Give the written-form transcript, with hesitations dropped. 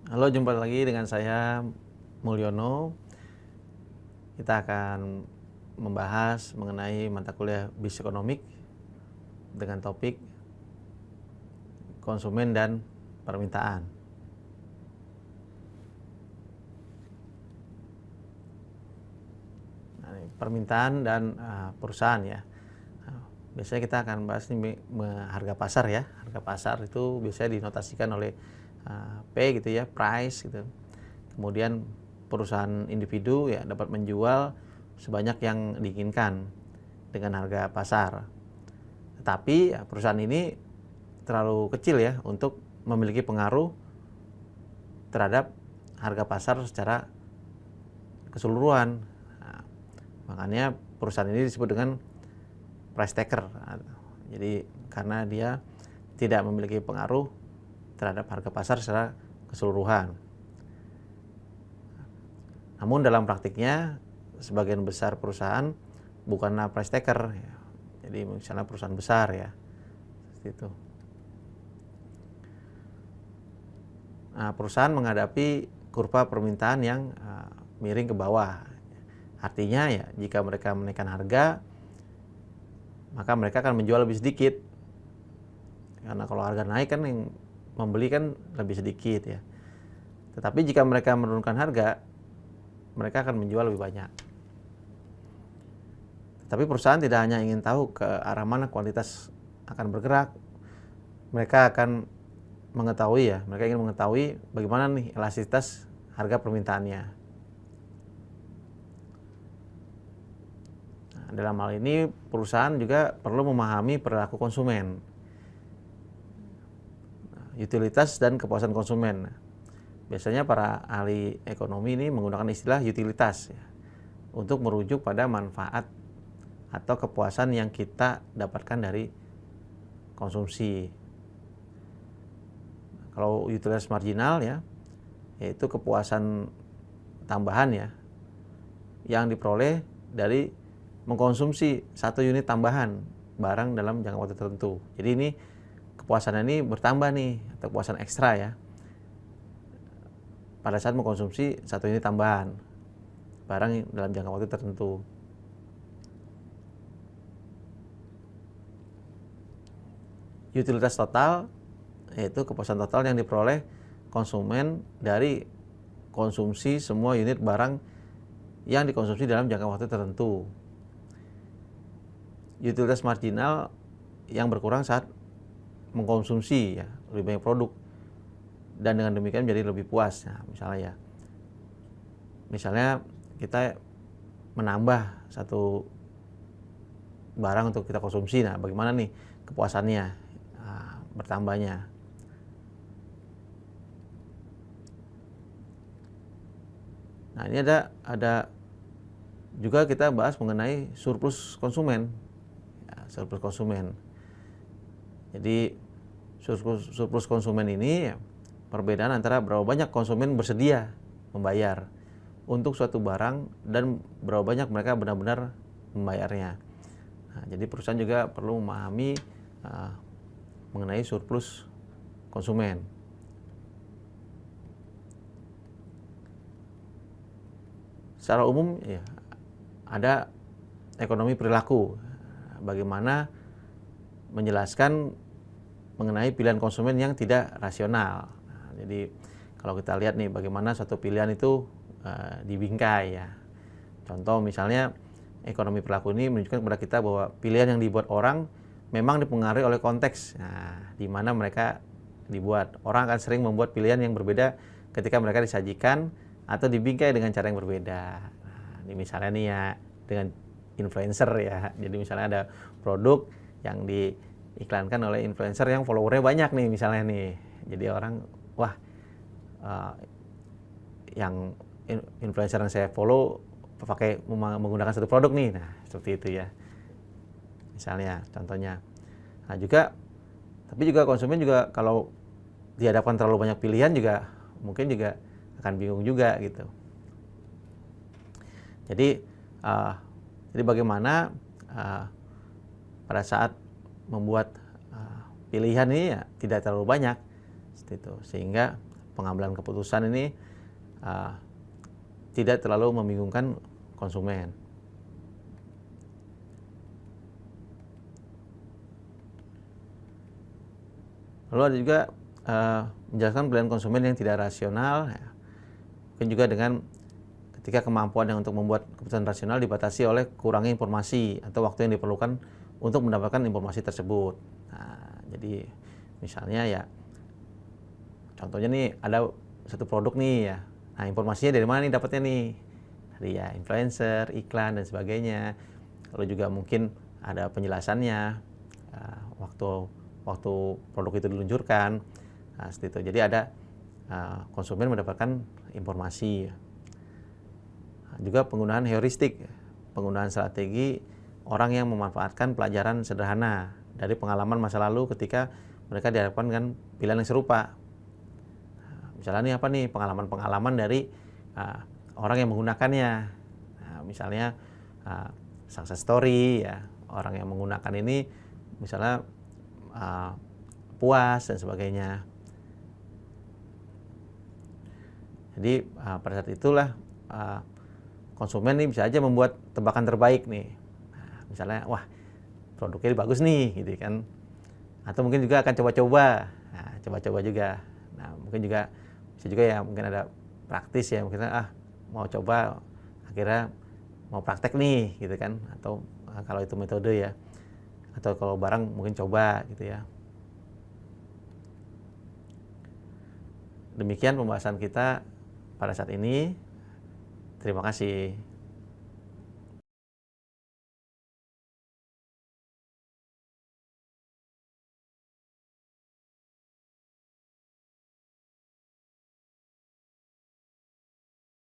Halo, jumpa lagi dengan saya Mulyono. Kita akan membahas mengenai mata kuliah Bisnis Ekonomik dengan topik konsumen dan permintaan. Nah, permintaan dan perusahaan ya. Biasanya kita akan bahas ini harga pasar ya. Harga pasar itu biasanya dinotasikan oleh P gitu ya, price gitu. Kemudian perusahaan individu ya dapat menjual sebanyak yang diinginkan dengan harga pasar. Tetapi ya, perusahaan ini terlalu kecil ya untuk memiliki pengaruh terhadap harga pasar secara keseluruhan. Nah, makanya perusahaan ini disebut dengan price taker. Jadi karena dia tidak memiliki pengaruh terhadap harga pasar secara keseluruhan. Namun dalam praktiknya sebagian besar perusahaan bukanlah price taker ya. Jadi misalnya perusahaan besar ya, seperti itu. Nah, perusahaan menghadapi kurva permintaan yang miring ke bawah. Artinya ya jika mereka menaikkan harga, maka mereka akan menjual lebih sedikit. Karena kalau harga naik kan yang membeli kan lebih sedikit ya. Tetapi jika mereka menurunkan harga, mereka akan menjual lebih banyak. Tapi perusahaan tidak hanya ingin tahu ke arah mana kualitas akan bergerak, mereka akan mengetahui ya, mereka ingin mengetahui bagaimana nih elastisitas harga permintaannya. Nah, dalam hal ini perusahaan juga perlu memahami perilaku konsumen, utilitas dan kepuasan konsumen. Biasanya para ahli ekonomi ini menggunakan istilah utilitas ya, untuk merujuk pada manfaat atau kepuasan yang kita dapatkan dari konsumsi. Kalau utilitas marginal ya, yaitu kepuasan tambahan ya, yang diperoleh dari mengkonsumsi satu unit tambahan barang dalam jangka waktu tertentu. Jadi ini kepuasan ini bertambah nih, atau kepuasan ekstra ya, pada saat mengkonsumsi satu unit tambahan barang dalam jangka waktu tertentu. Utilitas total yaitu kepuasan total yang diperoleh konsumen dari konsumsi semua unit barang yang dikonsumsi dalam jangka waktu tertentu. Utilitas marginal yang berkurang saat mengkonsumsi ya lebih banyak produk, dan dengan demikian menjadi lebih puas. Nah, misalnya kita menambah satu barang untuk kita konsumsi, nah bagaimana nih kepuasannya bertambahnya. Nah, ini ada juga kita bahas mengenai surplus konsumen. Ya, surplus konsumen. Jadi surplus konsumen ini ya, perbedaan antara berapa banyak konsumen bersedia membayar untuk suatu barang dan berapa banyak mereka benar-benar membayarnya. Nah, jadi perusahaan juga perlu memahami mengenai surplus konsumen. Secara umum ya, ada ekonomi perilaku, bagaimana menjelaskan mengenai pilihan konsumen yang tidak rasional. Nah, jadi kalau kita lihat nih bagaimana suatu pilihan itu dibingkai ya. Contoh misalnya ekonomi perilaku ini menunjukkan kepada kita bahwa pilihan yang dibuat orang memang dipengaruhi oleh konteks. Nah, di mana mereka dibuat. Orang akan sering membuat pilihan yang berbeda ketika mereka disajikan atau dibingkai dengan cara yang berbeda. Nah, ini misalnya nih ya dengan influencer ya. Jadi misalnya ada produk yang diiklankan oleh influencer yang followernya banyak nih misalnya nih. Jadi orang wah yang influencer yang saya follow pakai menggunakan satu produk nih. Nah, seperti itu ya. Misalnya contohnya. Nah, tapi juga konsumen juga kalau dihadapkan terlalu banyak pilihan juga mungkin juga akan bingung juga gitu. Jadi bagaimana pada saat membuat pilihan ini ya tidak terlalu banyak seperti itu, sehingga pengambilan keputusan ini tidak terlalu membingungkan konsumen. Lalu ada juga menjelaskan pilihan konsumen yang tidak rasional, ya. Mungkin juga dengan ketika kemampuan yang untuk membuat keputusan rasional dibatasi oleh kurangnya informasi atau waktu yang diperlukan untuk mendapatkan informasi tersebut. Nah, jadi misalnya ya, contohnya nih ada satu produk nih ya. Nah, informasinya dari mana nih dapatnya nih? Dari ya influencer, iklan dan sebagainya. Lalu juga mungkin ada penjelasannya waktu produk itu diluncurkan. Nah, seperti itu. Jadi ada konsumen mendapatkan informasi. Juga penggunaan heuristik, penggunaan strategi orang yang memanfaatkan pelajaran sederhana dari pengalaman masa lalu ketika mereka dihadapkan dengan pilihan yang serupa. Misalnya nih apa nih pengalaman-pengalaman dari orang yang menggunakannya. Nah, misalnya success story ya, orang yang menggunakan ini misalnya puas dan sebagainya. Jadi pada saat itulah konsumen nih bisa aja membuat tebakan terbaik nih. Nah, misalnya, wah produknya bagus nih, gitu kan. Atau mungkin juga akan coba-coba. Nah, coba-coba juga. Nah, mungkin juga bisa juga ya, mungkin ada praktis ya, mungkin mau coba, akhirnya mau praktek nih, gitu kan. Atau kalau itu metode ya. Atau kalau barang mungkin coba, gitu ya. Demikian pembahasan kita pada saat ini. Terima kasih.